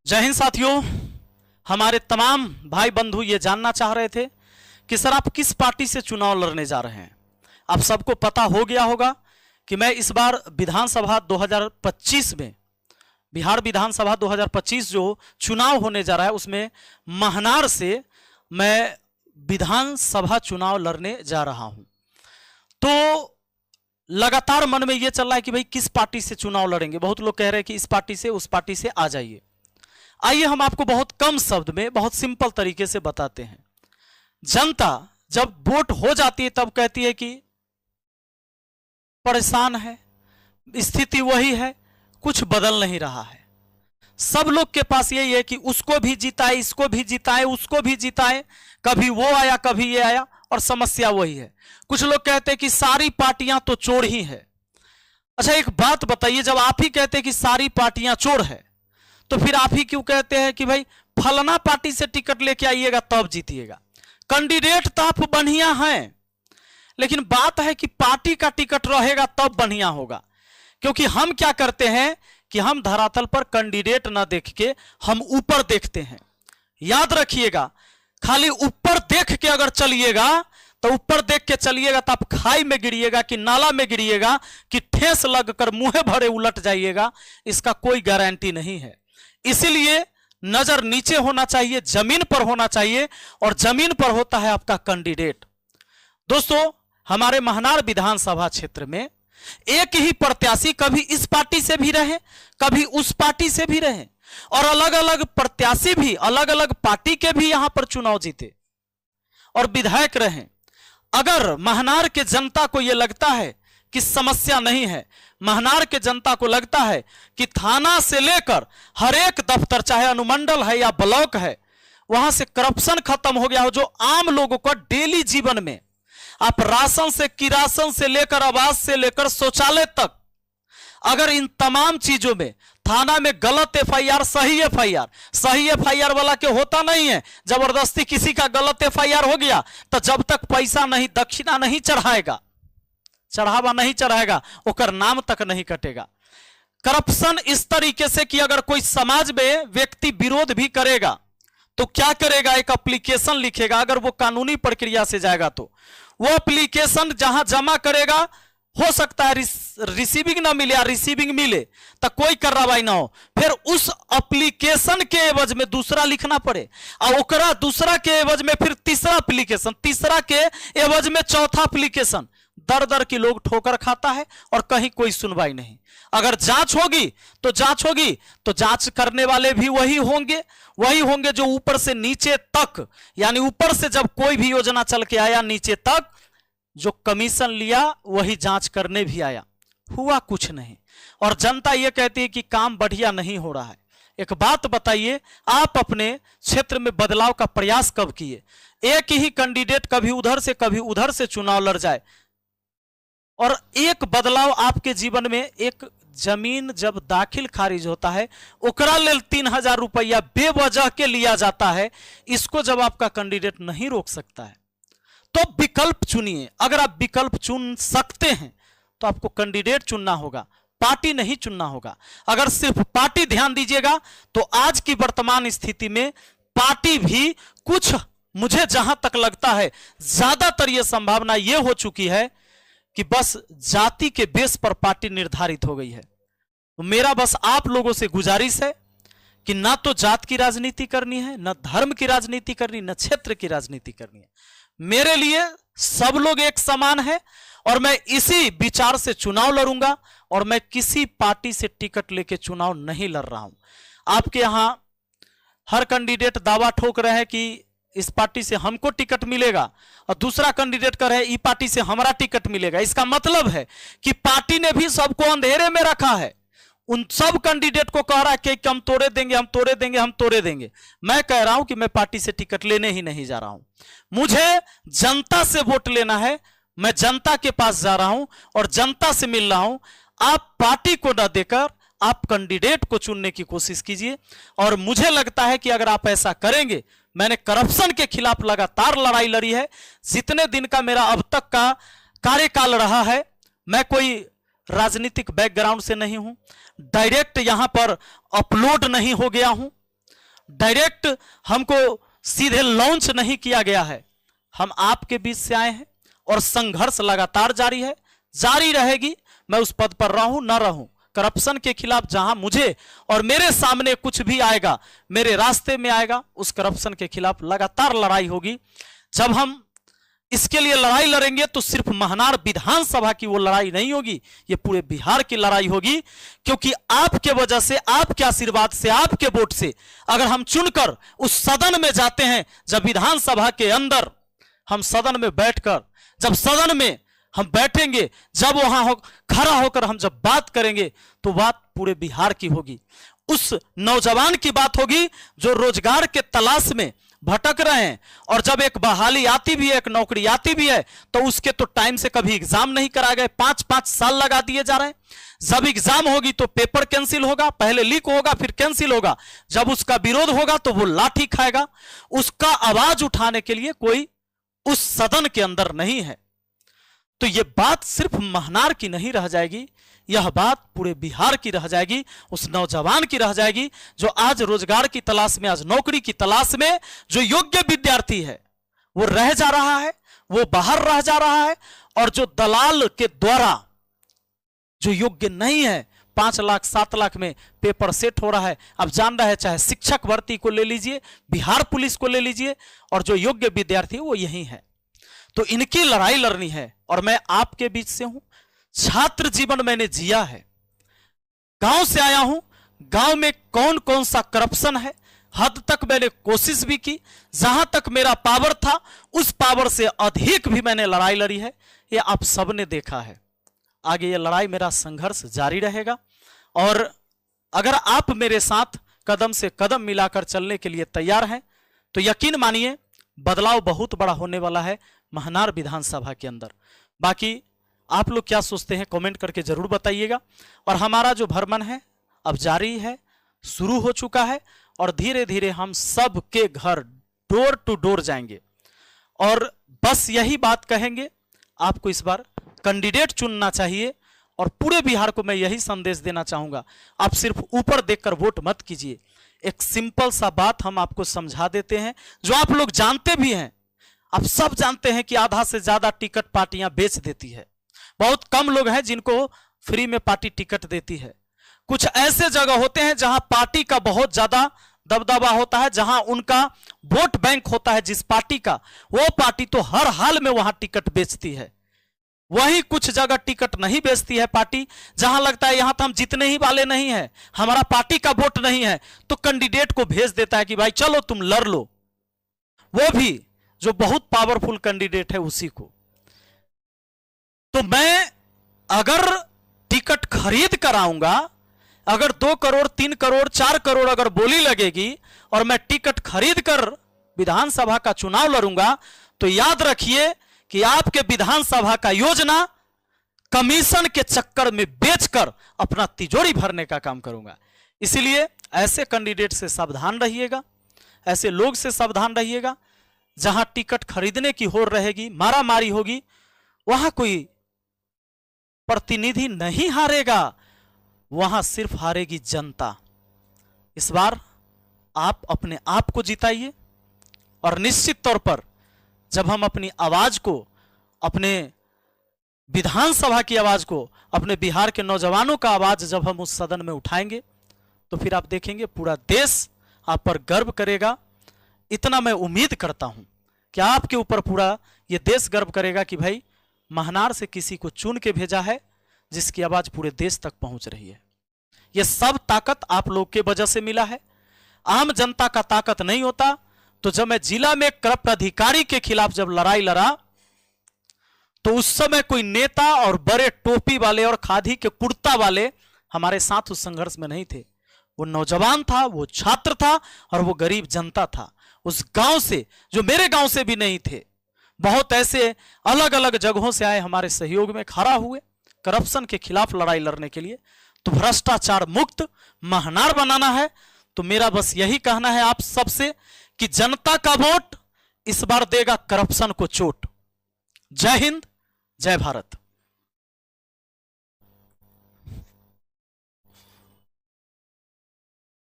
जय हिंद साथियों। हमारे तमाम भाई बंधु ये जानना चाह रहे थे कि सर आप किस पार्टी से चुनाव लड़ने जा रहे हैं। आप सबको पता हो गया होगा कि मैं इस बार विधानसभा 2025 में बिहार विधानसभा 2025 जो चुनाव होने जा रहा है उसमें महनार से मैं विधानसभा चुनाव लड़ने जा रहा हूं। तो लगातार मन में ये चल रहा है कि भाई किस पार्टी से चुनाव लड़ेंगे। बहुत लोग कह रहे हैं कि इस पार्टी से उस पार्टी से आ जाइए। आइए हम आपको बहुत कम शब्द में बहुत सिंपल तरीके से बताते हैं। जनता जब वोट हो जाती है तब कहती है कि परेशान है, स्थिति वही है, कुछ बदल नहीं रहा है। सब लोग के पास यही है कि उसको भी जिताए, इसको भी जिताए, उसको भी जिताए, कभी वो आया कभी ये आया, और समस्या वही है। कुछ लोग कहते हैं कि सारी पार्टियां तो चोर ही है। अच्छा एक बात बताइए, जब आप ही कहते हैं कि सारी पार्टियां चोर है तो फिर आप ही क्यों कहते हैं कि भाई फलाना पार्टी से टिकट लेके आइएगा तब जीतिएगा। कैंडिडेट तो आप बढ़िया हैं, लेकिन बात है कि पार्टी का टिकट रहेगा तब बढ़िया होगा। क्योंकि हम क्या करते हैं कि हम धरातल पर कैंडिडेट ना देख के हम ऊपर देखते हैं। याद रखिएगा, खाली ऊपर देख के अगर चलिएगा तो ऊपर देख के चलिएगा तो आप खाई में गिरिएगा कि नाला में गिरिएगा कि ठेस लगकर मुंह भरे उलट जाइएगा, इसका कोई गारंटी नहीं है। इसीलिए नजर नीचे होना चाहिए, जमीन पर होना चाहिए, और जमीन पर होता है आपका कैंडिडेट। दोस्तों हमारे महनार विधानसभा क्षेत्र में एक ही प्रत्याशी कभी इस पार्टी से भी रहे कभी उस पार्टी से भी रहे, और अलग अलग प्रत्याशी भी अलग अलग पार्टी के भी यहां पर चुनाव जीते और विधायक रहे। अगर महनार के जनता को यह लगता है कि समस्या नहीं है, महनार के जनता को लगता है कि थाना से लेकर हर एक दफ्तर, चाहे अनुमंडल है या ब्लॉक है, वहां से करप्शन खत्म हो गया हो, जो आम लोगों को डेली जीवन में आप राशन से, किरासन से लेकर, आवास से लेकर शौचालय तक, अगर इन तमाम चीजों में थाना में गलत एफआईआर सही एफआईआर वाला के होता नहीं है। जबरदस्ती किसी का गलत एफआईआर हो गया तो जब तक पैसा नहीं, दक्षिणा नहीं चढ़ाएगा, चढ़ावा नहीं चढ़ाएगा, ओकर नाम तक नहीं कटेगा। करप्शन इस तरीके से कि अगर कोई समाज में व्यक्ति विरोध भी करेगा तो क्या करेगा, एक एप्लीकेशन लिखेगा। अगर वो कानूनी प्रक्रिया से जाएगा तो वो एप्लीकेशन जहां जमा करेगा, हो सकता है रिसीविंग ना मिले या रिसीविंग मिले तो कोई कार्रवाई ना हो, फिर उस एप्लीकेशन के एवज में दूसरा लिखना पड़े, और ओकरा दूसरा के एवज में फिर तीसरा एप्लीकेशन, तीसरा के एवज में चौथा एप्लीकेशन। दर दर की लोग ठोकर खाता है और कहीं कोई सुनवाई नहीं। अगर जांच होगी तो जांच करने वाले भी वही होंगे जो ऊपर से नीचे तक, यानी ऊपर से जब कोई भी योजना चल के आया नीचे तक जो कमीशन लिया वही जांच करने भी आया। हुआ कुछ नहीं, और जनता यह कहती है कि काम बढ़िया नहीं हो रहा है। एक बात बताइए, आप अपने क्षेत्र में बदलाव का प्रयास कब किए? एक ही कैंडिडेट कभी उधर से कभी उधर से चुनाव लड़ जाए, और एक बदलाव आपके जीवन में, एक जमीन जब दाखिल खारिज होता है ओकरा लेल 3000 रुपया बेवजह के लिया जाता है। इसको जब आपका कैंडिडेट नहीं रोक सकता है तो विकल्प चुनिए। अगर आप विकल्प चुन सकते हैं तो आपको कैंडिडेट चुनना होगा, पार्टी नहीं चुनना होगा। अगर सिर्फ पार्टी, ध्यान दीजिएगा, तो आज की वर्तमान स्थिति में पार्टी भी कुछ, मुझे जहां तक लगता है ज्यादातर यह संभावना यह हो चुकी है कि बस जाति के बेस पर पार्टी निर्धारित हो गई है। तो मेरा बस आप लोगों से गुजारिश है कि ना तो जात की राजनीति करनी है, ना धर्म की राजनीति करनी, ना क्षेत्र की राजनीति करनी है। मेरे लिए सब लोग एक समान है, और मैं इसी विचार से चुनाव लड़ूंगा, और मैं किसी पार्टी से टिकट लेके चुनाव नहीं लड़ रहा हूं। आपके यहां हर कैंडिडेट दावा ठोक रहे हैं कि इस पार्टी से हमको टिकट मिलेगा, और दूसरा कैंडिडेट कह रहे हैं इस पार्टी से हमारा टिकट मिलेगा। इसका मतलब है कि पार्टी ने भी सबको अंधेरे में रखा है। उन सब कैंडिडेट को कह रहा है कि हम तोड़े देंगे, हम तोड़े देंगे, हम तोड़े देंगे। मैं कह रहा हूं कि मैं पार्टी से टिकट लेने ही नहीं जा रहा हूं। मुझे जनता से वोट लेना है, मैं जनता के पास जा रहा हूं और जनता से मिल रहा हूं। आप पार्टी को न देकर आप कैंडिडेट को चुनने की कोशिश कीजिए, और मुझे लगता है कि अगर आप ऐसा करेंगे, मैंने करप्शन के खिलाफ लगातार लड़ाई लड़ी है। जितने दिन का मेरा अब तक का कार्यकाल रहा है, मैं कोई राजनीतिक बैकग्राउंड से नहीं हूं, डायरेक्ट यहां पर अपलोड नहीं हो गया हूं, डायरेक्ट हमको सीधे लॉन्च नहीं किया गया है। हम आपके बीच से आए हैं और संघर्ष लगातार जारी है, जारी रहेगी। मैं उस पद पर रहूं ना रहूं, करप्शन के खिलाफ जहां मुझे और मेरे सामने कुछ भी आएगा, मेरे रास्ते में आएगा, उस करप्शन के खिलाफ लगातार लड़ाई होगी। जब हम इसके लिए लड़ाई लड़ेंगे तो सिर्फ महनार विधानसभा की वो लड़ाई नहीं होगी, ये पूरे बिहार की लड़ाई होगी। क्योंकि आपके वजह से, आपके आशीर्वाद से, आपके वोट से अगर हम चुनकर उस सदन में जाते हैं, जब विधानसभा के अंदर हम सदन में बैठकर, जब सदन में हम बैठेंगे, जब वहां खड़ा होकर हम जब बात करेंगे, तो बात पूरे बिहार की होगी। उस नौजवान की बात होगी जो रोजगार के तलाश में भटक रहे हैं, और जब एक बहाली आती भी है, एक नौकरी आती भी है, तो उसके तो टाइम से कभी एग्जाम नहीं कराए गए, 5-5 साल लगा दिए जा रहे हैं। जब एग्जाम होगी तो पेपर कैंसिल होगा, पहले लीक होगा फिर कैंसिल होगा, जब उसका विरोध होगा तो वो लाठी खाएगा। उसका आवाज उठाने के लिए कोई उस सदन के अंदर नहीं है। तो यह बात सिर्फ महनार की नहीं रह जाएगी, यह बात पूरे बिहार की रह जाएगी, उस नौजवान की रह जाएगी जो आज रोजगार की तलाश में, आज नौकरी की तलाश में, जो योग्य विद्यार्थी है वो रह जा रहा है, वो बाहर रह जा रहा है, और जो दलाल के द्वारा जो योग्य नहीं है, 5 लाख 7 लाख में पेपर सेट हो रहा है। आप जान रहे हैं, चाहे शिक्षक भर्ती को ले लीजिए, बिहार पुलिस को ले लीजिए, और जो योग्य विद्यार्थी वो यही है। तो इनकी लड़ाई लड़नी है, और मैं आपके बीच से हूं। छात्र जीवन मैंने जिया है, गांव से आया हूं, गांव में कौन कौन सा करप्शन है, हद तक मैंने कोशिश भी की, जहां तक मेरा पावर था उस पावर से अधिक भी मैंने लड़ाई लड़ी है, ये आप सबने देखा है। आगे ये लड़ाई, मेरा संघर्ष जारी रहेगा, और अगर आप मेरे साथ कदम से कदम मिलाकर चलने के लिए तैयार हैं तो यकीन मानिए बदलाव बहुत बड़ा होने वाला है महनार विधानसभा के अंदर। बाकी आप लोग क्या सोचते हैं कमेंट करके जरूर बताइएगा। और हमारा जो भ्रमण है अब जारी है, शुरू हो चुका है, और धीरे धीरे हम सब के घर डोर टू डोर जाएंगे, और बस यही बात कहेंगे, आपको इस बार कैंडिडेट चुनना चाहिए। और पूरे बिहार को मैं यही संदेश देना चाहूंगा, आप सिर्फ ऊपर देखकर वोट मत कीजिए। एक सिंपल सा बात हम आपको समझा देते हैं, जो आप लोग जानते भी हैं। आप सब जानते हैं कि आधा से ज्यादा टिकट पार्टियां बेच देती है, बहुत कम लोग हैं जिनको फ्री में पार्टी टिकट देती है। कुछ ऐसे जगह होते हैं जहां पार्टी का बहुत ज्यादा दबदबा होता है, जहां उनका वोट बैंक होता है जिस पार्टी का, वो पार्टी तो हर हाल में वहां टिकट बेचती है। वही कुछ जगह टिकट नहीं बेचती है पार्टी, जहां लगता है यहां तो हम जीतने ही वाले नहीं है, हमारा पार्टी का वोट नहीं है, तो कैंडिडेट को भेज देता है कि भाई चलो तुम लड़ लो, वो भी जो बहुत पावरफुल कैंडिडेट है उसी को। तो मैं अगर टिकट खरीद कर आऊंगा, अगर 2 करोड़ 3 करोड़ 4 करोड़ अगर बोली लगेगी और मैं टिकट खरीद कर विधानसभा का चुनाव लड़ूंगा, तो याद रखिए कि आपके विधानसभा का योजना कमीशन के चक्कर में बेचकर अपना तिजोरी भरने का काम करूंगा। इसलिए ऐसे कैंडिडेट से सावधान रहिएगा, ऐसे लोग से सावधान रहिएगा। जहां टिकट खरीदने की होड़ रहेगी, मारामारी होगी, वहां कोई प्रतिनिधि नहीं हारेगा, वहां सिर्फ हारेगी जनता। इस बार आप अपने आप को जिताइए, और निश्चित तौर पर जब हम अपनी आवाज को, अपने विधानसभा की आवाज को, अपने बिहार के नौजवानों का आवाज जब हम उस सदन में उठाएंगे, तो फिर आप देखेंगे पूरा देश आप पर गर्व करेगा। इतना मैं उम्मीद करता हूं कि आपके ऊपर पूरा ये देश गर्व करेगा कि भाई महनार से किसी को चुन के भेजा है जिसकी आवाज पूरे देश तक पहुंच रही है। ये सब ताकत आप लोग के वजह से मिला है, आम जनता का ताकत नहीं होता। तो जब मैं जिला में करप्ट अधिकारी के खिलाफ जब लड़ाई लड़ा, तो उस समय कोई नेता और बड़े टोपी वाले और खादी के कुर्ता वाले हमारे साथ उस संघर्ष में नहीं थे। वो नौजवान था, वो छात्र था, और वो गरीब जनता था उस गांव से, जो मेरे गांव से भी नहीं थे। बहुत ऐसे अलग अलग जगहों से आए, हमारे सहयोग में खड़ा हुए करप्शन के खिलाफ लड़ाई लड़ने के लिए। तो भ्रष्टाचार मुक्त महनार बनाना है। तो मेरा बस यही कहना है आप सबसे कि जनता का वोट इस बार देगा करप्शन को चोट। जय हिंद, जय भारत।